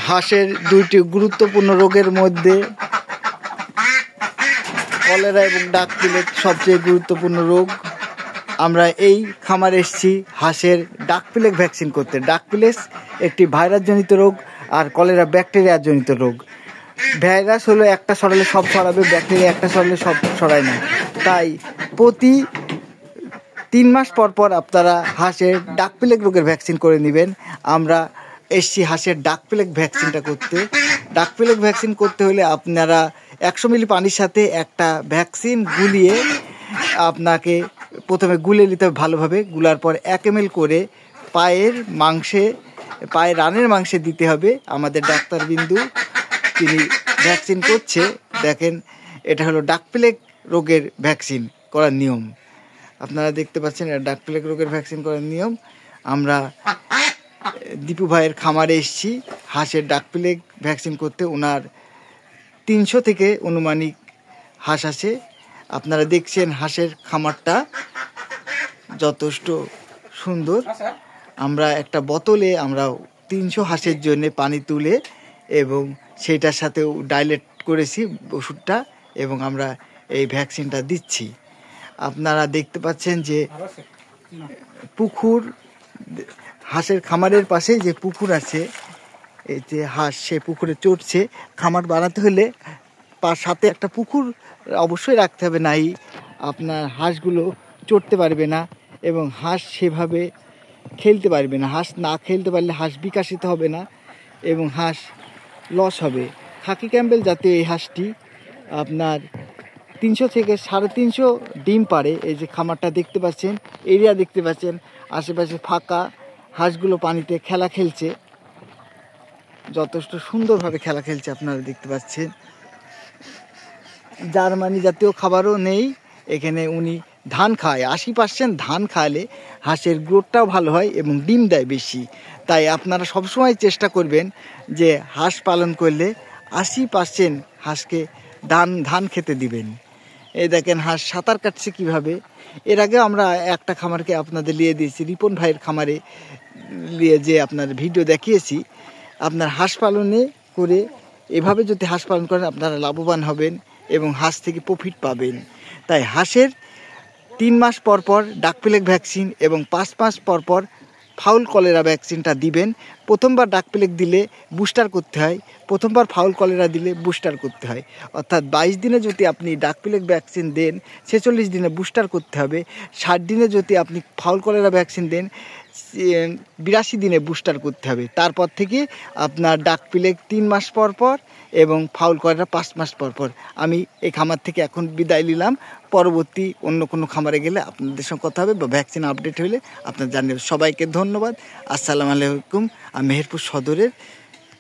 হাঁসের দুইটি গুরুত্বপূর্ণ রোগের মধ্যে কলেরা এবং ডাক প্লেগ সবচেয়ে গুরুত্বপূর্ণ রোগ। আমরা এই খামারে এসেছি হাঁসের ডাক প্লেগ ভ্যাকসিন করতে। ডাক প্লেগ একটি ভাইরাসজনিত রোগ, আর কলেরা ব্যাকটেরিয়াজনিত রোগ। ভাইরাস হলো একটা ছড়ালে সব ছড়াবে, ব্যাকটেরিয়া একটা ছড়ালে সব ছড়ায় না। তাই প্রতি 3 মাস পর পর আপনারা হাঁসের ডাক প্লেগ রোগের ভ্যাকসিন করে নেবেন। আমরা এসছি হাঁসের ডাক প্লেগ ভ্যাকসিনটা করতে। ডাক প্লেগ ভ্যাকসিন করতে হলে আপনারা 100 মিলি পানির সাথে একটা ভ্যাকসিন গুলিয়ে আপনাকে প্রথমে গুলে নিতে হবে ভালোভাবে। গুলার পর 1 ml করে পায়ের রানের মাংসে দিতে হবে। আমাদের ডাক্তার বিন্দু তিনি ভ্যাকসিন করছে, দেখেন এটা হলো ডাক প্লেগ রোগের ভ্যাকসিন করার নিয়ম। আপনারা দেখতে পাচ্ছেন এটা ডাক প্লেগ রোগের ভ্যাকসিন করার নিয়ম। আমরা দীপু ভাইয়ের খামারে এসেছি হাঁসের ডাক প্লেগ ভ্যাকসিন করতে। ওনার 300 থেকে অনুমানিক হাঁস আছে। আপনারা দেখছেন হাঁসের খামারটা যথেষ্ট সুন্দর। আমরা একটা বোতলে আমরা 300 হাঁসের জন্য পানি তুলে এবং সেইটার সাথেও ডাইলেট করেছি ওষুধটা, এবং আমরা এই ভ্যাকসিনটা দিচ্ছি। আপনারা দেখতে পাচ্ছেন যে পুকুর, হাঁসের খামারের পাশে যে পুকুর আছে, এই যে হাঁস সে পুকুরে চড়ছে। খামার বানাতে হলে সাথে একটা পুকুর অবশ্যই রাখতে হবে, নাই আপনার হাঁসগুলো চড়তে পারবে না এবং হাঁস সেভাবে খেলতে পারবে না। হাঁস না খেলতে পারলে হাঁস বিকাশিত হবে না এবং হাঁস লস হবে। খাকি ক্যাম্বেল জাতীয় এই হাঁসটি আপনার 300 থেকে 350 ডিম পারে। এই যে খামারটা দেখতে পাচ্ছেন, এরিয়া দেখতে পাচ্ছেন, আশেপাশে ফাঁকা, হাঁসগুলো পানিতে খেলা খেলছে, যথেষ্ট সুন্দরভাবে খেলা খেলছে। আপনারা দেখতে পাচ্ছেন জার্মানি জাতীয় খাবারও নেই এখানে। উনি ধান খায়, 80% ধান খাওয়ালে হাঁসের গ্রোথটাও ভালো হয় এবং ডিম দেয় বেশি। তাই আপনারা সবসময় চেষ্টা করবেন যে হাঁস পালন করলে 80% হাঁসকে ধান খেতে দিবেন। এই দেখেন হাঁস সাঁতার কাটছে কীভাবে। এর আগে আমরা একটা খামারকে আপনাদের নিয়ে দিয়েছি, রিপন ভাইয়ের খামারে নিয়ে যে আপনার ভিডিও দেখিয়েছি। আপনার হাঁস পালনে করে এভাবে যদি হাঁস পালন করেন আপনারা লাভবান হবেন এবং হাঁস থেকে প্রফিট পাবেন। তাই হাঁসের 3 মাস পর পর ডাক প্লেগ ভ্যাকসিন এবং 5 মাস পর পর ফাউল কলেরা ভ্যাকসিনটা দিবেন। প্রথমবার ডাক প্লেগ দিলে বুস্টার করতে হয়, প্রথমবার ফাউল কলেরা দিলে বুস্টার করতে হয়। অর্থাৎ 22 দিনে যদি আপনি ডাক প্লেগ ভ্যাকসিন দেন 46 দিনে বুস্টার করতে হবে। 60 দিনে যদি আপনি ফাউল কলেরা ভ্যাকসিন দেন 82 দিনে বুস্টার করতে হবে। তারপর থেকে আপনার ডাক প্লেগ 3 মাস পর পর এবং ফাউল কলেরা 5 মাস পর পর। আমি এই খামার থেকে এখন বিদায় নিলাম। পরবর্তী অন্য কোনো খামারে গেলে আপনাদের সঙ্গে কথা হবে বা ভ্যাকসিন আপডেট হলে আপনার জানিয়ে। সবাইকে ধন্যবাদ। আসসালামু আলাইকুম। আমি মেহেরপুর সদরের